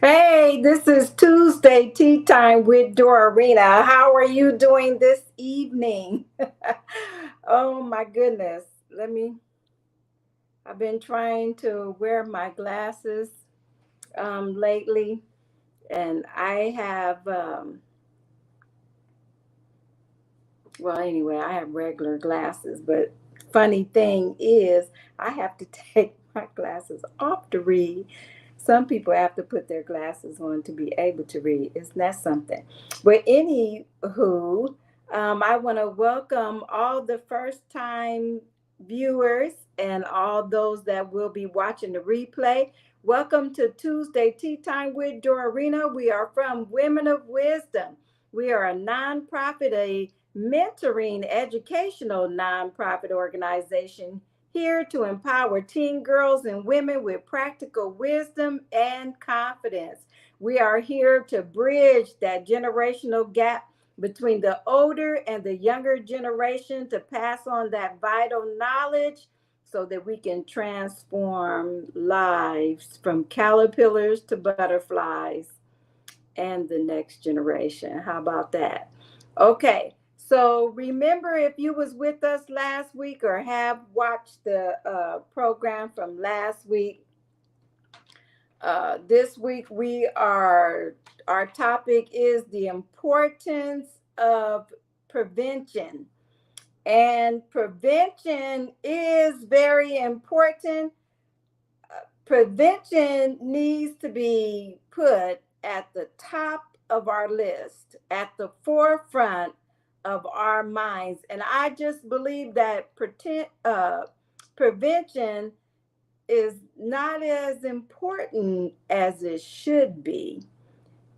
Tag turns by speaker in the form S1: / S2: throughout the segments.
S1: Hey, this is Tuesday Tea Time with Dorina. How are you doing this evening? Oh my goodness. I've been trying to wear my glasses lately, and anyway, I have regular glasses, but funny thing is, I have to take my glasses off to read. Some people have to put their glasses on to be able to read. Isn't that something? But anywho, I want to welcome all the first time viewers and all those that will be watching the replay. Welcome to Tuesday Tea Time with Dorina. We are from Women of Wisdom. We are a nonprofit, a mentoring educational nonprofit organization here to empower teen girls and women with practical wisdom and confidence. We are here to bridge that generational gap between the older and the younger generation to pass on that vital knowledge so that we can transform lives from caterpillars to butterflies and the next generation. How about that? Okay. So remember, if you was with us last week or have watched the program from last week, this week our topic is the importance of prevention. And prevention is very important. Prevention needs to be put at the top of our list, at the forefront of our minds. And I just believe that prevention is not as important as it should be.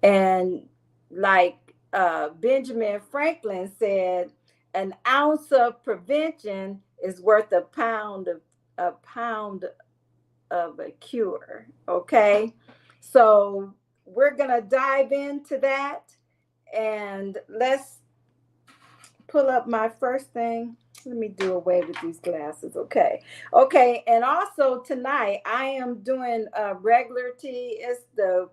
S1: And like Benjamin Franklin said, an ounce of prevention is worth a pound of a cure. Okay. So we're going to dive into that. And let's pull up my first thing. Let me do away with these glasses. Okay. Okay. And also tonight I am doing regular tea. It's the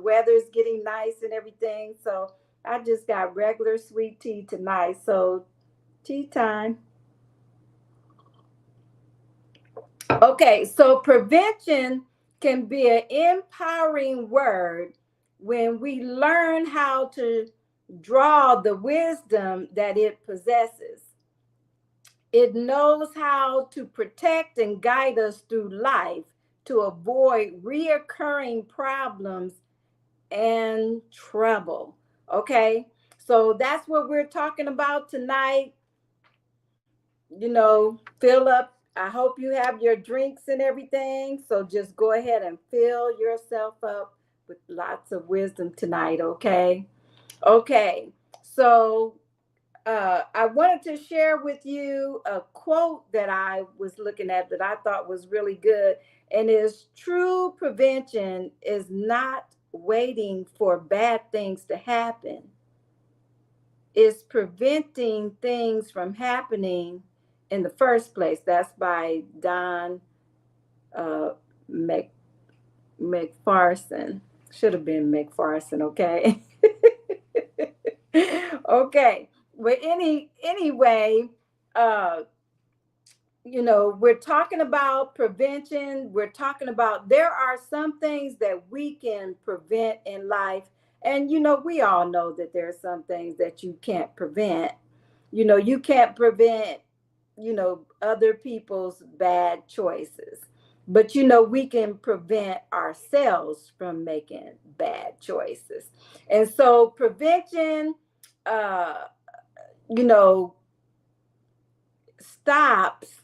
S1: weather's getting nice and everything. So I just got regular sweet tea tonight. So tea time. Okay, so prevention can be an empowering word when we learn how to draw the wisdom that it possesses. It knows how to protect and guide us through life to avoid reoccurring problems and trouble. Okay, so that's what we're talking about tonight. Fill up. I hope you have your drinks and everything. So just go ahead and fill yourself up with lots of wisdom tonight, okay? Okay. So I wanted to share with you a quote that I was looking at that I thought was really good. And is true prevention is not waiting for bad things to happen. Is preventing things from happening in the first place. That's by Don uh, Mc, McPherson. Should have been McPherson, okay? Okay. But anyway, uh, we're talking about prevention. We're talking about there are some things that we can prevent in life. And, we all know that there are some things that you can't prevent. You can't prevent, other people's bad choices. But, we can prevent ourselves from making bad choices. And so prevention, uh, you know, stops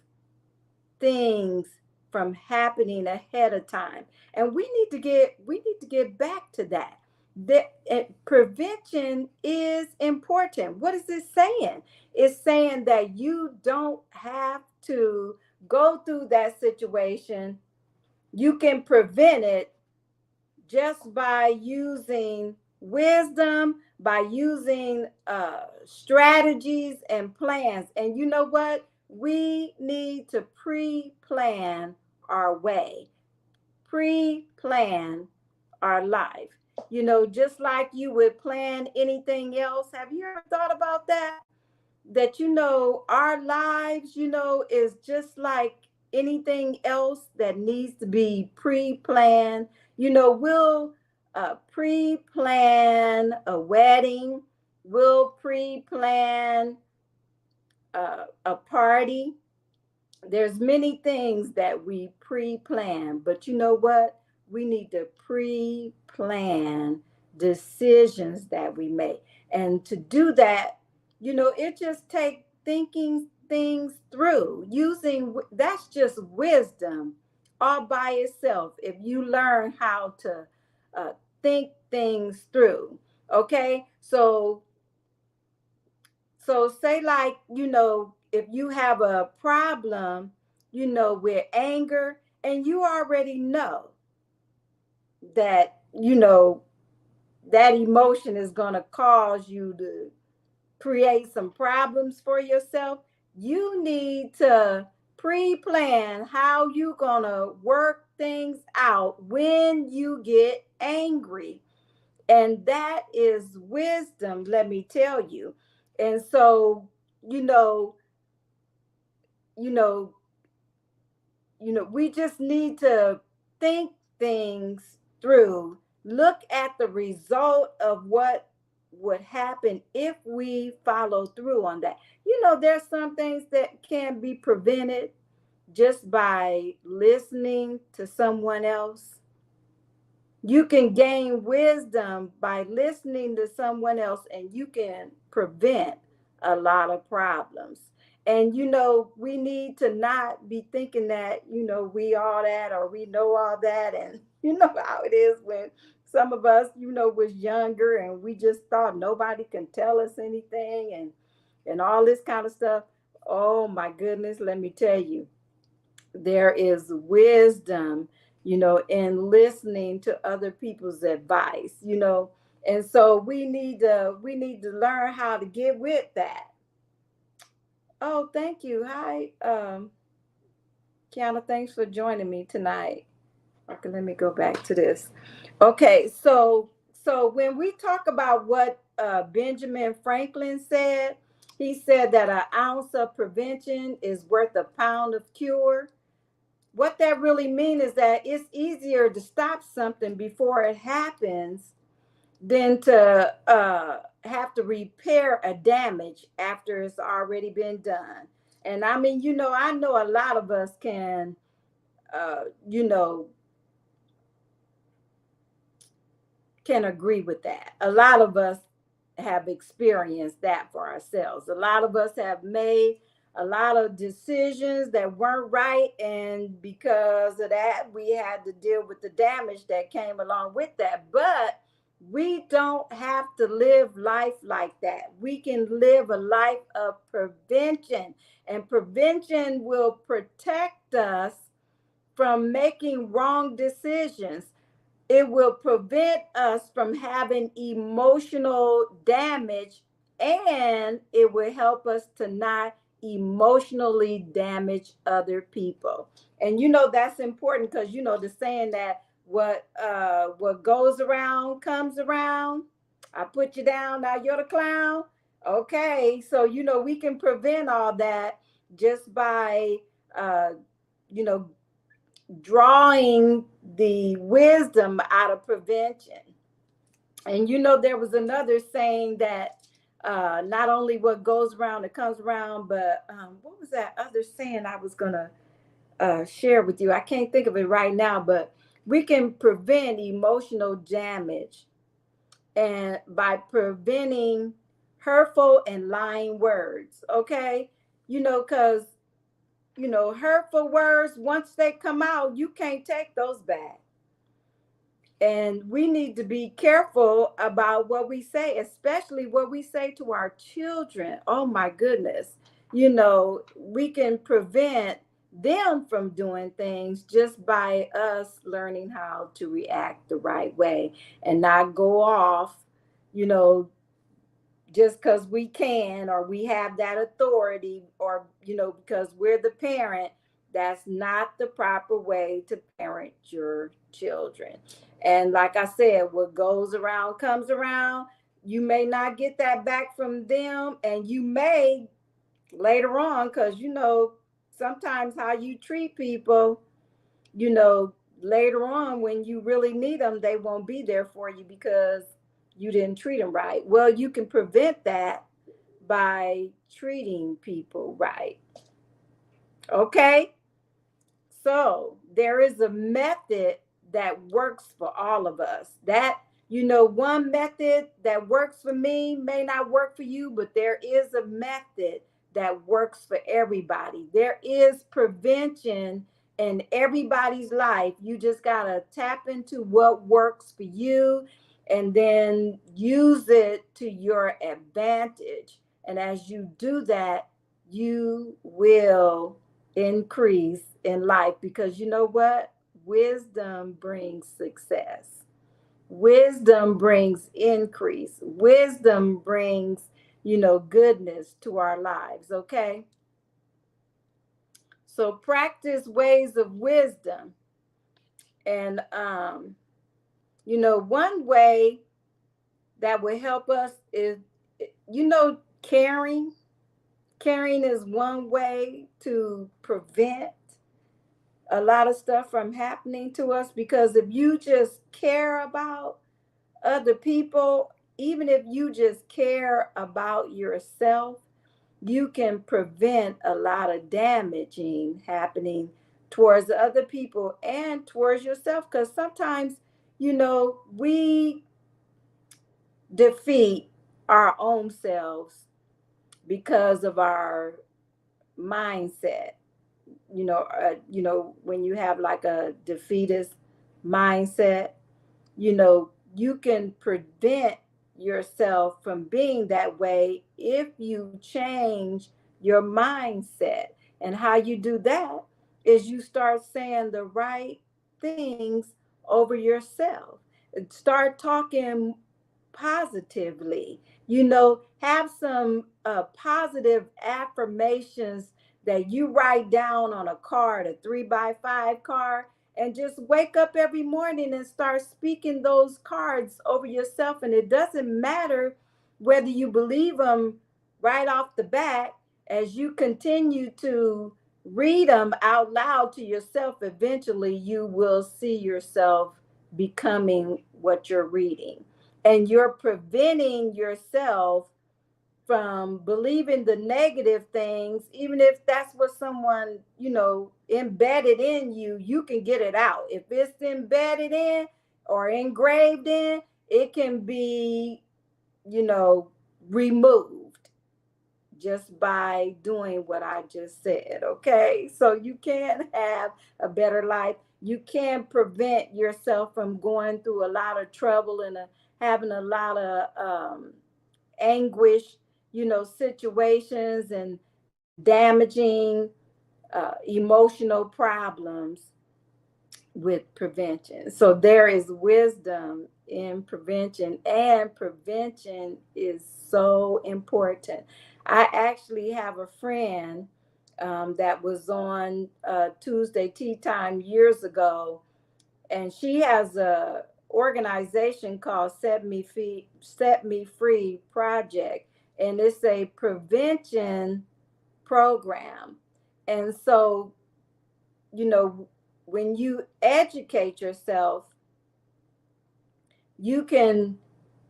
S1: things from happening ahead of time, and we need to get back to that. Prevention is important. What is it saying? It's saying that you don't have to go through that situation. You can prevent it just by using wisdom, by using strategies and plans. And you know what? We need to pre plan our way, pre plan our life. Just like you would plan anything else. Have you ever thought about that? That our lives is just like anything else that needs to be pre-planned. We'll pre-plan a wedding. We'll pre-plan a party. There's many things that we pre-plan, but you know what? We need to pre-plan decisions that we make. And to do that, it just takes thinking things through. Using that's just wisdom all by itself. If you learn how to uh, think things through. Okay? So say like, if you have a problem, with anger, and you already know that, that emotion is going to cause you to create some problems for yourself, you need to pre-plan how you're going to work things out when you get angry. And that is wisdom, let me tell you. And so, you know, you know, we just need to think things through. Look at the result of what would happen if we follow through on that. There's some things that can be prevented just by listening to someone else. You can gain wisdom by listening to someone else, and you can prevent a lot of problems. And we need to not be thinking that we all that, or we know all that. And you know how it is when some of us was younger, and we just thought nobody can tell us anything, and all this kind of stuff. Oh my goodness, let me tell you, there is wisdom, in listening to other people's advice, and so we need to learn how to get with that. Oh, thank you. Hi, Kiana, thanks for joining me tonight. Okay, let me go back to this. Okay, so when we talk about what Benjamin Franklin said, he said that an ounce of prevention is worth a pound of cure. What that really means is that it's easier to stop something before it happens than to have to repair a damage after it's already been done. And I mean, I know a lot of us uh, you know, can agree with that. A lot of us have experienced that for ourselves. A lot of us have made a lot of decisions that weren't right. And because of that, we had to deal with the damage that came along with that. But we don't have to live life like that. We can live a life of prevention, and prevention will protect us from making wrong decisions. It will prevent us from having emotional damage, and it will help us to not emotionally damage other people. And that's important, because the saying that what goes around comes around. I put you down, now you're the clown. Okay, so we can prevent all that just by uh you know drawing the wisdom out of prevention. And there was another saying that not only what goes around it comes around, but what was that other saying I was going to share with you? I can't think of it right now, but we can prevent emotional damage and by preventing hurtful and lying words. Okay, because hurtful words, once they come out, you can't take those back. And we need to be careful about what we say, especially what we say to our children. Oh my goodness. We can prevent them from doing things just by us learning how to react the right way and not go off, you know, just because we can, or we have that authority, or because we're the parent, That's not the proper way to parent your children. And like I said, what goes around comes around. You may not get that back from them, and you may later on, because sometimes how you treat people, you know, later on when you really need them, they won't be there for you because you didn't treat them right. Well, you can prevent that by treating people right. Okay? So there is a method that works for all of us. One method that works for me may not work for you, but there is a method that works for everybody. There is prevention in everybody's life. You just got to tap into what works for you and then use it to your advantage. And as you do that, you will increase in life, because you know what? Wisdom brings success. Wisdom brings increase. Wisdom brings, goodness to our lives. Okay. So practice ways of wisdom. And, one way that will help us is, caring. Caring is one way to prevent a lot of stuff from happening to us, because if you just care about other people, even if you just care about yourself, you can prevent a lot of damaging happening towards other people and towards yourself, because sometimes we defeat our own selves because of our mindset. When you have like a defeatist mindset, you can prevent yourself from being that way if you change your mindset. And how you do that is you start saying the right things over yourself. Start talking positively. Have some positive affirmations that you write down on a card, a 3x5 card, and just wake up every morning and start speaking those cards over yourself. And it doesn't matter whether you believe them right off the bat. As you continue to read them out loud to yourself, eventually you will see yourself becoming what you're reading. And you're preventing yourself from believing the negative things. Even if that's what someone, embedded in you, you can get it out. If it's embedded in or engraved in, it can be, removed just by doing what I just said. Okay. So you can have a better life. You can prevent yourself from going through a lot of trouble and having a lot of anguish, situations and damaging emotional problems with prevention. So there is wisdom in prevention, and prevention is so important. I actually have a friend that was on Tuesday Tea Time years ago, and she has a organization called Set Me Free Project, and it's a prevention program. And so, when you educate yourself, you can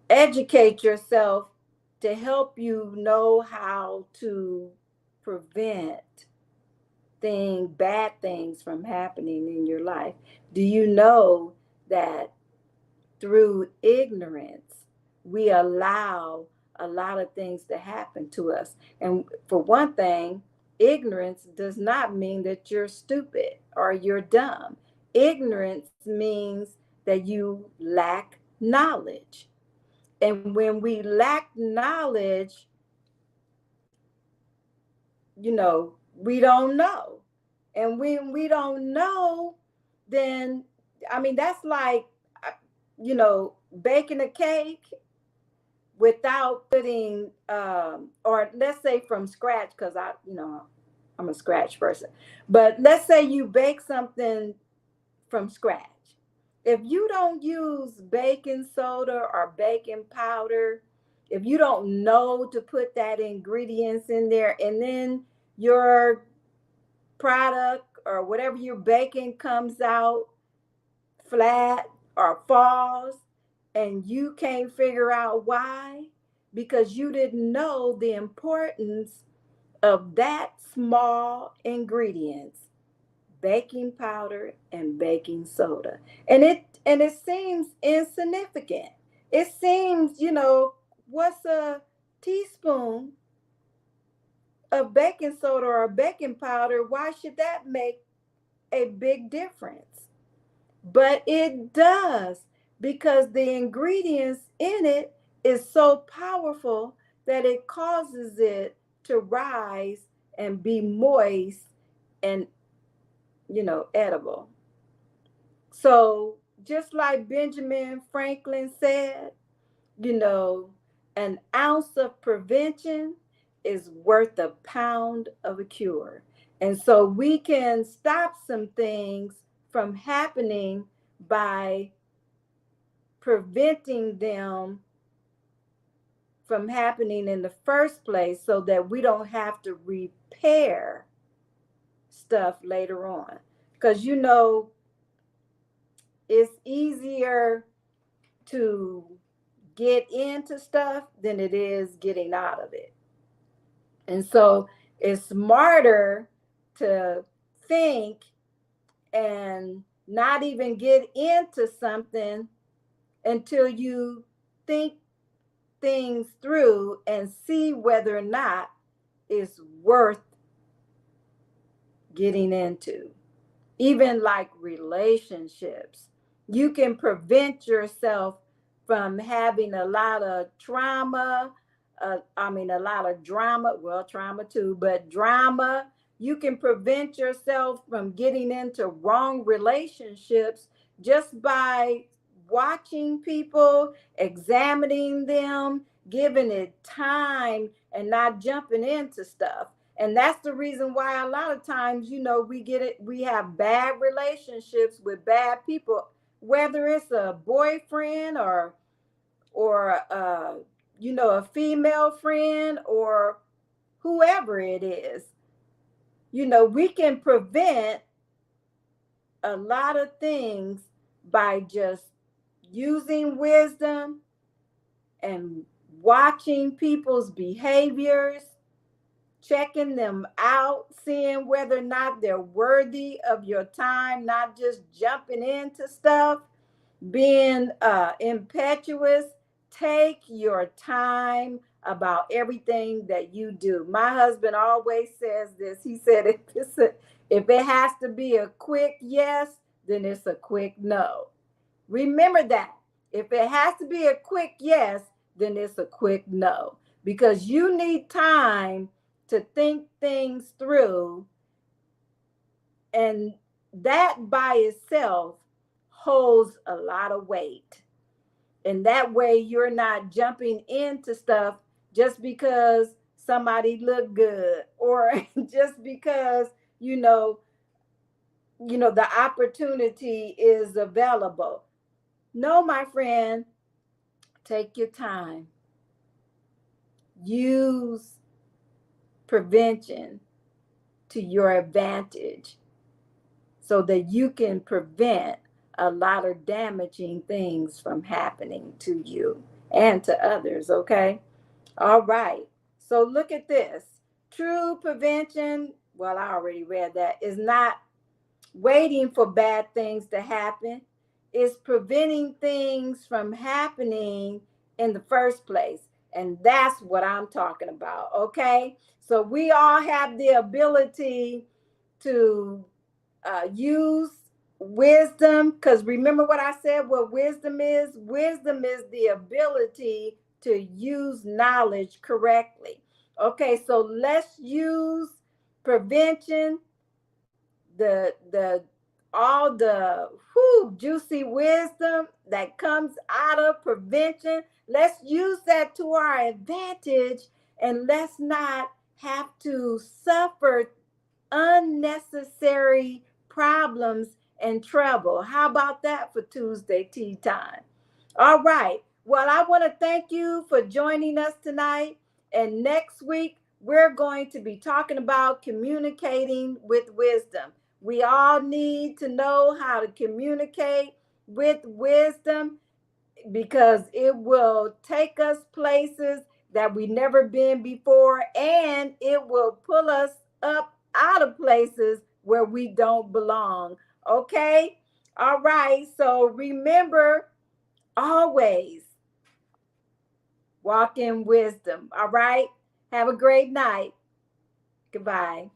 S1: educate yourself to help you know how to prevent bad things from happening in your life. Do you know that through ignorance, we allow a lot of things to happen to us? And for one thing, ignorance does not mean that you're stupid or you're dumb. Ignorance means that you lack knowledge. And when we lack knowledge, we don't know. And when we don't know, then, I mean, that's like, baking a cake without putting, or let's say from scratch, because I'm a scratch person. But let's say you bake something from scratch. If you don't use baking soda or baking powder, if you don't know to put that ingredients in there, and then your product or whatever you're baking comes out flat or falls, and you can't figure out why, because you didn't know the importance of that small ingredients, baking powder and baking soda. And it seems insignificant. It seems, what's a teaspoon of baking soda or baking powder? Why should that make a big difference? But it does, because the ingredients in it is so powerful that it causes it to rise and be moist and edible. So just like Benjamin Franklin said, you know, an ounce of prevention is worth a pound of a cure. And so we can stop some things from happening by preventing them from happening in the first place, so that we don't have to repair stuff later on. Because it's easier to get into stuff than it is getting out of it. And so it's smarter to think and not even get into something until you think things through and see whether or not it's worth getting into. Even like relationships, you can prevent yourself from having a lot of trauma. A lot of drama. Well, trauma too, but drama. You can prevent yourself from getting into wrong relationships just by watching people, examining them, giving it time, and not jumping into stuff. And that's the reason why a lot of times, we have bad relationships with bad people, whether it's a boyfriend or a female friend or whoever it is. We can prevent a lot of things by just using wisdom and watching people's behaviors, checking them out, seeing whether or not they're worthy of your time, not just jumping into stuff, being impetuous. Take your time about everything that you do. My husband always says this. He said, if it has to be a quick yes, then it's a quick no. Remember that. If it has to be a quick yes, then it's a quick no, because you need time to think things through, and that by itself holds a lot of weight. And that way you're not jumping into stuff just because somebody looked good, or just because the opportunity is available. No, my friend, take your time. Use prevention to your advantage so that you can prevent a lot of damaging things from happening to you and to others, okay? All right. So look at this. True prevention, well, I already read that, is not waiting for bad things to happen. It's preventing things from happening in the first place. And that's what I'm talking about, okay? So we all have the ability to use wisdom, because remember what I said, what wisdom is? Wisdom is the ability to use knowledge correctly. Okay, so let's use prevention, the all the juicy wisdom that comes out of prevention. Let's use that to our advantage, and let's not have to suffer unnecessary problems and trouble. How about that for Tuesday tea time? All right. Well, I want to thank you for joining us tonight. And next week, we're going to be talking about communicating with wisdom. We all need to know how to communicate with wisdom because it will take us places that we never been before, and it will pull us up out of places where we don't belong. Okay? All right. So remember, always walk in wisdom. All right? Have a great night. Goodbye.